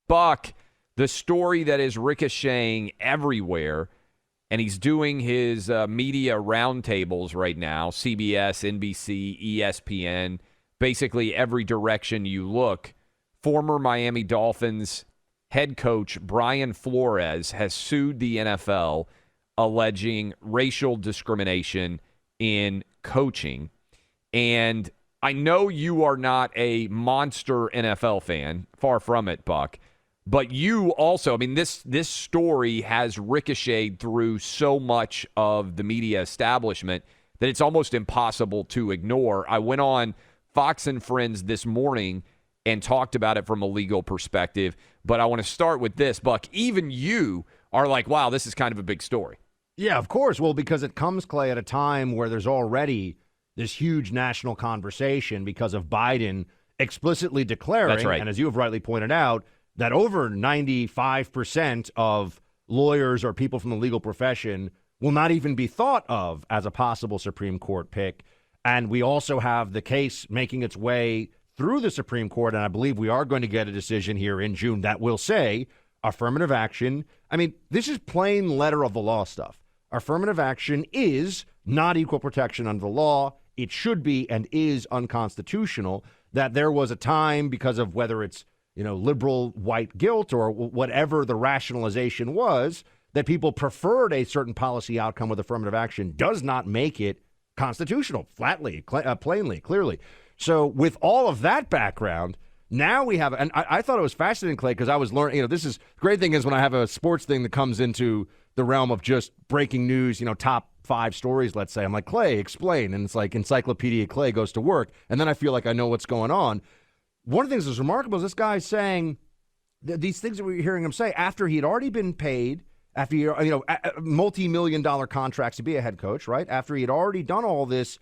Buck, the story that is ricocheting everywhere, and he's doing his media roundtables right now, CBS, NBC, ESPN, basically every direction you look. Former Miami Dolphins head coach Brian Flores has sued the NFL alleging racial discrimination in coaching. And I know you are not a monster NFL fan, far from it, Buck, but you also, I mean, this story has ricocheted through so much of the media establishment that it's almost impossible to ignore. I went on Fox and Friends this morning and talked about it from a legal perspective, but I want to start with this, Buck. Even you are like, wow, this is kind of a big story. Yeah, of course. Well, because it comes, Clay, at a time where there's already this huge national conversation because of Biden explicitly declaring, That's right. and as you have rightly pointed out, that over 95% of lawyers or people from the legal profession will not even be thought of as a possible Supreme Court pick. And we also have the case making its way through the Supreme Court, and I believe we are going to get a decision here in June that will say affirmative action. I mean, this is plain letter of the law stuff. Affirmative action is not equal protection under the law. It should be and is unconstitutional. That there was a time, because of whether it's, liberal white guilt or whatever the rationalization was, that people preferred a certain policy outcome with affirmative action does not make it constitutional, flatly, plainly, clearly. So with all of that background, now we have, and I thought it was fascinating, Clay, because I was learning, this is, the great thing is when I have a sports thing that comes into the realm of just breaking news, top 5 stories, let's say, I'm like, Clay, explain. And it's like Encyclopedia Clay goes to work. And then I feel like I know what's going on. One of the things that's remarkable is this guy's saying these things that we're hearing him say after he had already been paid, after he, multi-million-dollar contracts to be a head coach, right? After he had already done all this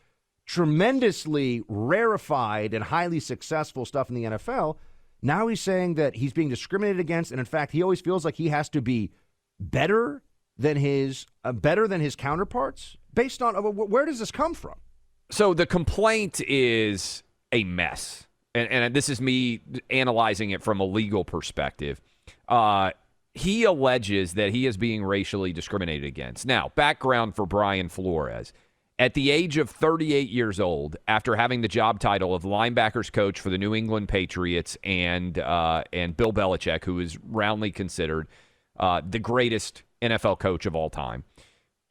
tremendously rarefied and highly successful stuff in the NFL, now he's saying that he's being discriminated against, and in fact, he always feels like he has to be better than his counterparts. Based on where does this come from? So the complaint is a mess, and this is me analyzing it from a legal perspective. He alleges that he is being racially discriminated against. Now, background for Brian Flores. At the age of 38 years old, after having the job title of linebackers coach for the New England Patriots and Bill Belichick, who is roundly considered the greatest NFL coach of all time,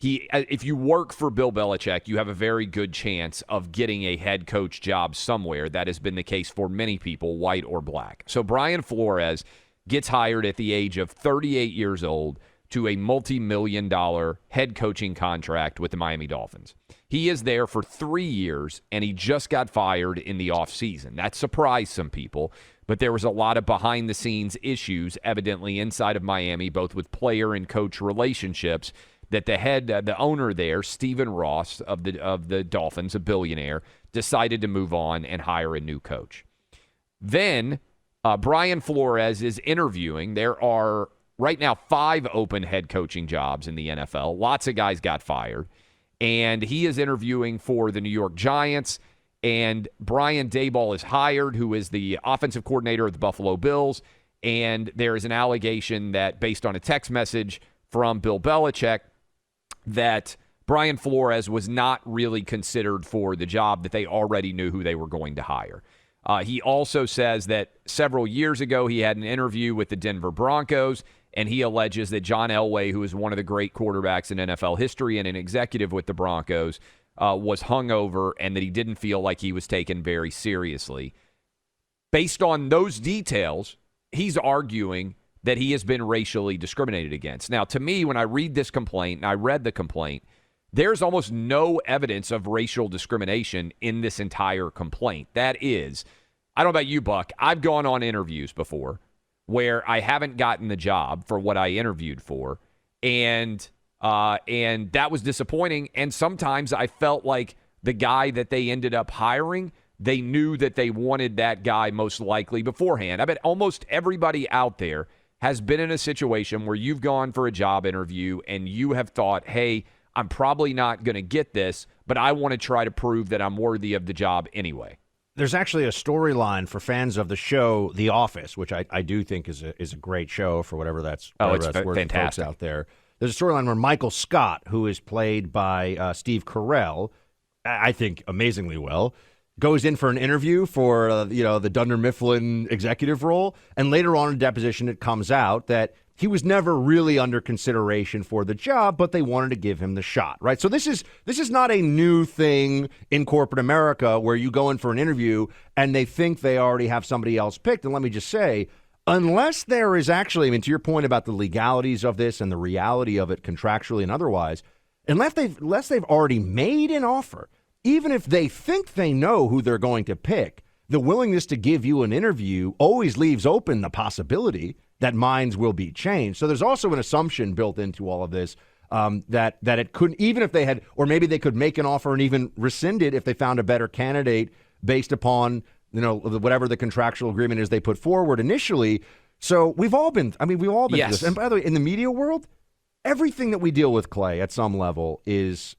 if you work for Bill Belichick, you have a very good chance of getting a head coach job somewhere. That has been the case for many people, white or black. So Brian Flores gets hired at the age of 38 years old to a multi-million-dollar head coaching contract with the Miami Dolphins. He is there for 3 years, and he just got fired in the offseason. That surprised some people, but there was a lot of behind-the-scenes issues, evidently inside of Miami, both with player and coach relationships, that the owner there, Stephen Ross of the Dolphins, a billionaire, decided to move on and hire a new coach. Then Brian Flores is interviewing. There are right now 5 open head coaching jobs in the NFL. Lots of guys got fired. And he is interviewing for the New York Giants. And Brian Daboll is hired, who is the offensive coordinator of the Buffalo Bills. And there is an allegation that, based on a text message from Bill Belichick, that Brian Flores was not really considered for the job, that they already knew who they were going to hire. He also says that several years ago he had an interview with the Denver Broncos, and he alleges that John Elway, who is one of the great quarterbacks in NFL history and an executive with the Broncos, was hungover and that he didn't feel like he was taken very seriously. Based on those details, he's arguing that he has been racially discriminated against. Now, to me, when I read this complaint, and I read the complaint, there's almost no evidence of racial discrimination in this entire complaint. That is, I don't know about you, Buck, I've gone on interviews before where I haven't gotten the job for what I interviewed for, and that was disappointing. And sometimes I felt like the guy that they ended up hiring, they knew that they wanted that guy most likely beforehand. I bet almost everybody out there has been in a situation where you've gone for a job interview and you have thought, hey, I'm probably not going to get this, but I want to try to prove that I'm worthy of the job anyway. There's actually a storyline for fans of the show The Office, which I do think is a great show for whatever that's it's worth for fantastic folks out there. There's a storyline where Michael Scott, who is played by Steve Carell, I think amazingly well, goes in for an interview for the Dunder Mifflin executive role, and later on in deposition it comes out that he was never really under consideration for the job, but they wanted to give him the shot, right? So this is not a new thing in corporate America where you go in for an interview and they think they already have somebody else picked. And let me just say, unless there is actually, I mean, to your point about the legalities of this and the reality of it contractually and otherwise, unless they've already made an offer, even if they think they know who they're going to pick, the willingness to give you an interview always leaves open the possibility that minds will be changed. So there's also an assumption built into all of this that it couldn't, even if they had, or maybe they could make an offer and even rescind it if they found a better candidate based upon, whatever the contractual agreement is they put forward initially. So we've all been through this. And by the way, in the media world, everything that we deal with, Clay, at some level is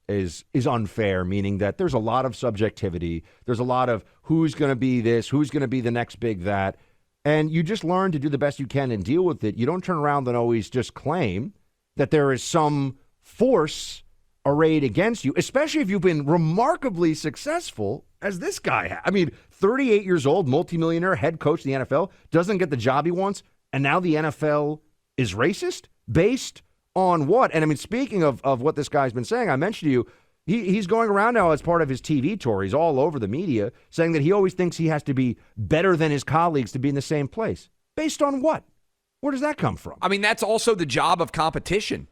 unfair, meaning that there's a lot of subjectivity. There's a lot of who's going to be this, who's going to be the next big that. And you just learn to do the best you can and deal with it. You don't turn around and always just claim that there is some force arrayed against you, especially if you've been remarkably successful as this guy has. I mean, 38 years old, multimillionaire, head coach of the NFL, doesn't get the job he wants, and now the NFL is racist? Based on what? And I mean, speaking of what this guy's been saying, I mentioned to you, he's going around now as part of his TV tour. He's all over the media saying that he always thinks he has to be better than his colleagues to be in the same place. Based on what? Where does that come from? I mean, that's also the job of competition.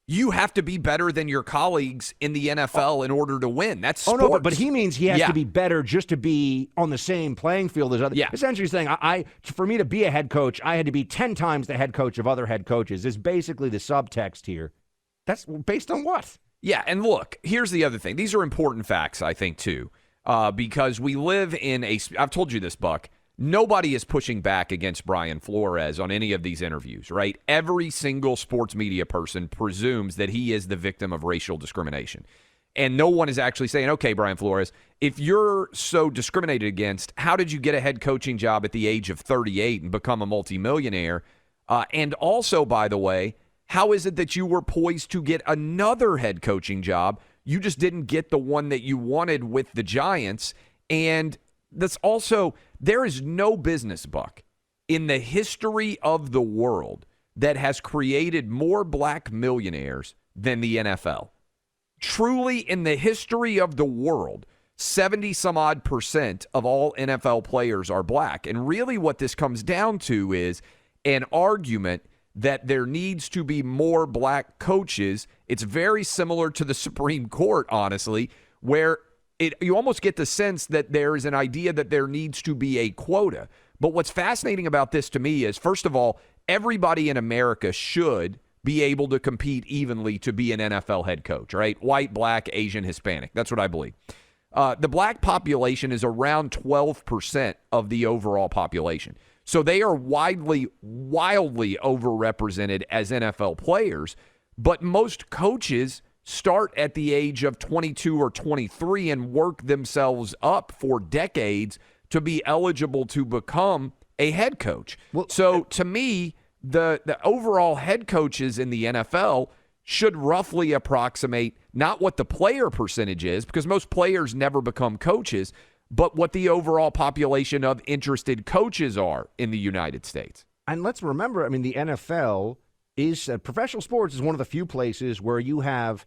You have to be better than your colleagues in the NFL in order to win. That's sports. Oh, no, but he means he has to be better just to be on the same playing field as others. Yeah. Essentially saying, for me to be a head coach, I had to be 10 times the head coach of other head coaches is basically the subtext here. That's based on what? Yeah, and look, here's the other thing. These are important facts, I think, too, because we live in I've told you this, Buck. Nobody is pushing back against Brian Flores on any of these interviews, right? Every single sports media person presumes that he is the victim of racial discrimination. And no one is actually saying, okay, Brian Flores, if you're so discriminated against, how did you get a head coaching job at the age of 38 and become a multimillionaire? And also, by the way, how is it that you were poised to get another head coaching job? You just didn't get the one that you wanted with the Giants. And that's also, there is no business, Buck, in the history of the world that has created more black millionaires than the NFL. Truly, in the history of the world, 70-some-odd% of all NFL players are black. And really what this comes down to is an argument that there needs to be more black coaches. It's very similar to the Supreme Court, honestly, where you almost get the sense that there is an idea that there needs to be a quota. But what's fascinating about this to me is, first of all, everybody in America should be able to compete evenly to be an NFL head coach, right? White, black, Asian, Hispanic. That's what I believe. The black population is around 12% of the overall population. So they are wildly overrepresented as NFL players, but most coaches start at the age of 22 or 23 and work themselves up for decades to be eligible to become a head coach. So to me, the overall head coaches in the NFL should roughly approximate not what the player percentage is, because most players never become coaches, but what the overall population of interested coaches are in the United States. And let's remember, I mean, the NFL is, professional sports is one of the few places where you have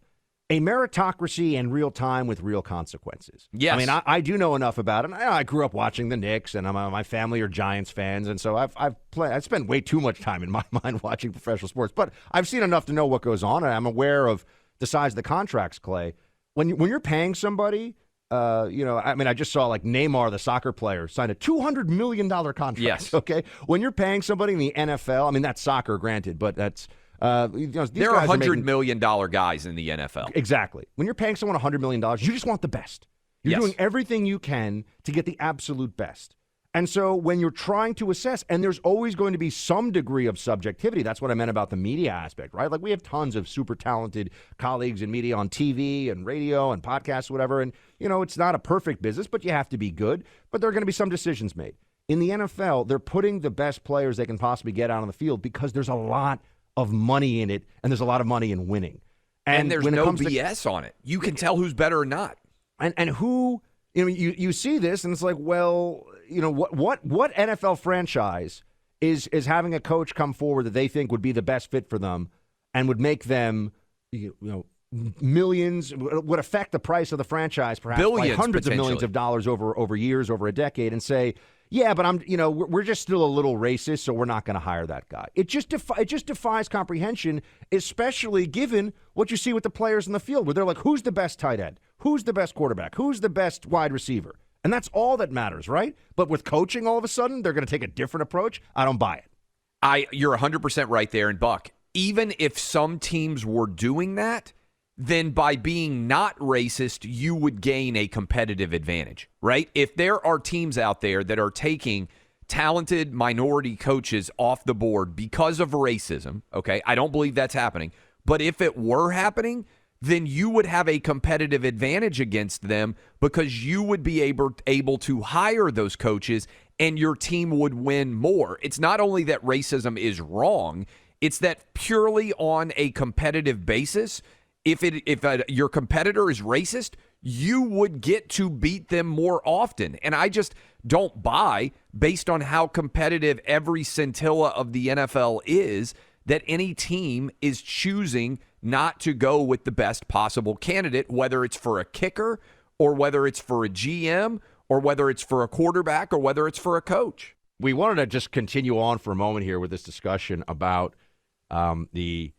a meritocracy in real time with real consequences. Yes. I mean, I do know enough about it. I grew up watching the Knicks, and my family are Giants fans, and so I've spent way too much time in my mind watching professional sports. But I've seen enough to know what goes on, and I'm aware of the size of the contracts, Clay. When you're paying somebody, I mean, I just saw like Neymar, the soccer player, signed a $200 million contract. Yes. Okay. When you're paying somebody in the NFL, I mean, that's soccer, granted, but that's. There are $100 million guys in the NFL. Exactly. When you're paying someone $100 million, you just want the best. You're doing everything you can to get the absolute best. And so when you're trying to assess, and there's always going to be some degree of subjectivity, that's what I meant about the media aspect, right? Like we have tons of super talented colleagues in media on TV and radio and podcasts, whatever. And, it's not a perfect business, but you have to be good. But there are going to be some decisions made. In the NFL, they're putting the best players they can possibly get out on the field because there's a lot of money in it, and there's a lot of money in winning. And there's no BS on it. You can tell who's better or not. And who, you see this, and it's like, well, what NFL franchise is having a coach come forward that they think would be the best fit for them and would make them, millions, would affect the price of the franchise perhaps billions, by hundreds of millions of dollars over years, over a decade, and say, yeah, but we're just still a little racist, so we're not going to hire that guy. It just defies comprehension, especially given what you see with the players in the field, where they're like, who's the best tight end? Who's the best quarterback? Who's the best wide receiver? And that's all that matters, right? But with coaching, all of a sudden, they're going to take a different approach. I don't buy it. You're 100% right there. And Buck, even if some teams were doing that, then by being not racist, you would gain a competitive advantage, right? If there are teams out there that are taking talented minority coaches off the board because of racism, okay, I don't believe that's happening. But if it were happening, then you would have a competitive advantage against them because you would be able to hire those coaches and your team would win more. It's not only that racism is wrong, it's that purely on a competitive basis, if your competitor is racist, you would get to beat them more often. And I just don't buy, based on how competitive every scintilla of the NFL is, that any team is choosing not to go with the best possible candidate, whether it's for a kicker or whether it's for a GM or whether it's for a quarterback or whether it's for a coach. We wanted to just continue on for a moment here with this discussion about the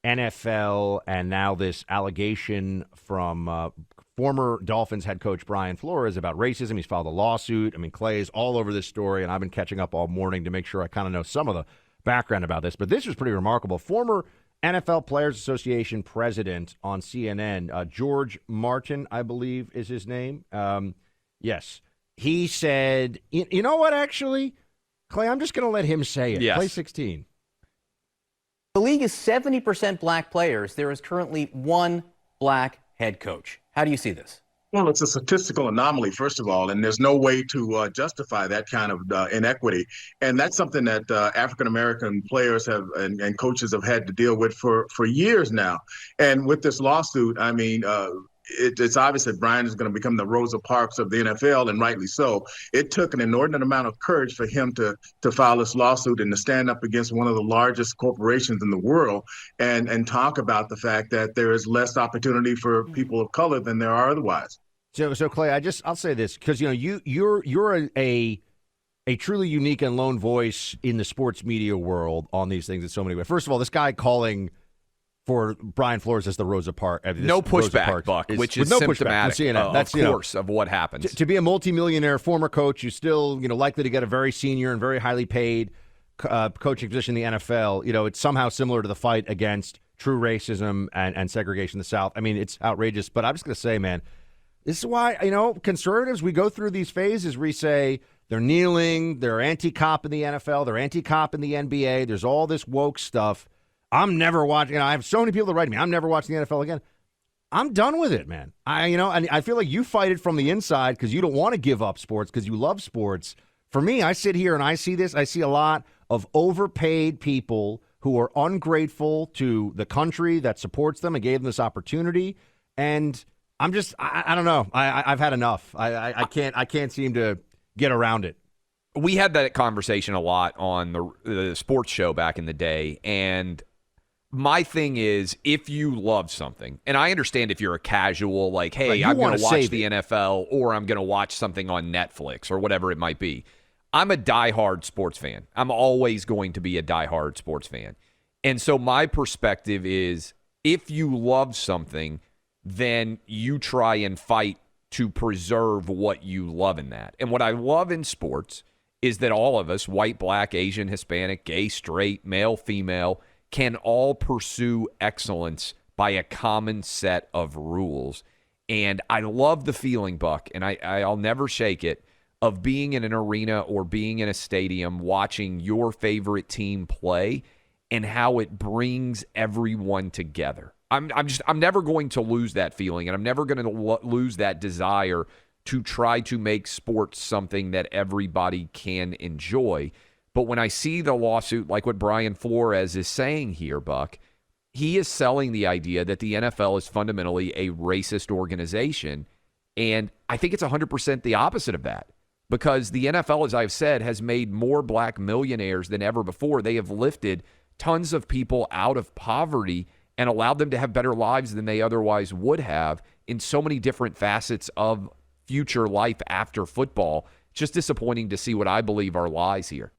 NFL and now this allegation from former Dolphins head coach Brian Flores about racism. He's filed a lawsuit. I mean, Clay is all over this story, and I've been catching up all morning to make sure I kind of know some of the background about this. But this was pretty remarkable. Former NFL Players Association president on CNN, George Martin, I believe is his name. Yes. He said, you know what, actually, Clay, I'm just going to let him say it. Yes. Play 16. The league is 70% black players. There is currently one black head coach. How do you see this? Well, it's a statistical anomaly, first of all, and there's no way to justify that kind of inequity. And that's something that African-American players have and coaches have had to deal with for years now. And with this lawsuit, I mean, it's obvious that Brian is going to become the Rosa Parks of the NFL, and rightly so. It took an inordinate amount of courage for him to file this lawsuit and to stand up against one of the largest corporations in the world and talk about the fact that there is less opportunity for people of color than there are otherwise. So Clay, I'll say this because you're a truly unique and lone voice in the sports media world on these things in so many ways. First of all, this guy calling for Brian Flores as the Rosa Parks. No pushback, Buck, which is symptomatic, of course, of what happens. To be a multimillionaire former coach who's still likely to get a very senior and very highly paid coaching position in the NFL, it's somehow similar to the fight against true racism and segregation in the South. I mean, it's outrageous. But I'm just going to say, man, this is why, conservatives, we go through these phases where we say they're kneeling, they're anti-cop in the NFL, they're anti-cop in the NBA, there's all this woke stuff. I'm never watching. I have so many people that write me. I'm never watching the NFL again. I'm done with it, man. And I feel like you fight it from the inside because you don't want to give up sports because you love sports. For me, I sit here and I see this. I see a lot of overpaid people who are ungrateful to the country that supports them and gave them this opportunity. And I'm just, I don't know. I've had enough. I can't seem to get around it. We had that conversation a lot on the sports show back in the day, and my thing is, if you love something, and I understand if you're a casual, like, hey, right, I'm going to watch the NFL or I'm going to watch something on Netflix or whatever it might be. I'm a diehard sports fan. I'm always going to be a diehard sports fan. And so my perspective is, if you love something, then you try and fight to preserve what you love in that. And what I love in sports is that all of us, white, black, Asian, Hispanic, gay, straight, male, female, can all pursue excellence by a common set of rules. And I love the feeling, Buck, and I'll never shake it, of being in an arena or being in a stadium watching your favorite team play and how it brings everyone together. I'm never going to lose that feeling, and I'm never going to lose that desire to try to make sports something that everybody can enjoy. But when I see the lawsuit, like what Brian Flores is saying here, Buck, he is selling the idea that the NFL is fundamentally a racist organization. And I think it's 100% the opposite of that, because the NFL, as I've said, has made more black millionaires than ever before. They have lifted tons of people out of poverty and allowed them to have better lives than they otherwise would have in so many different facets of future life after football. It's just disappointing to see what I believe are lies here.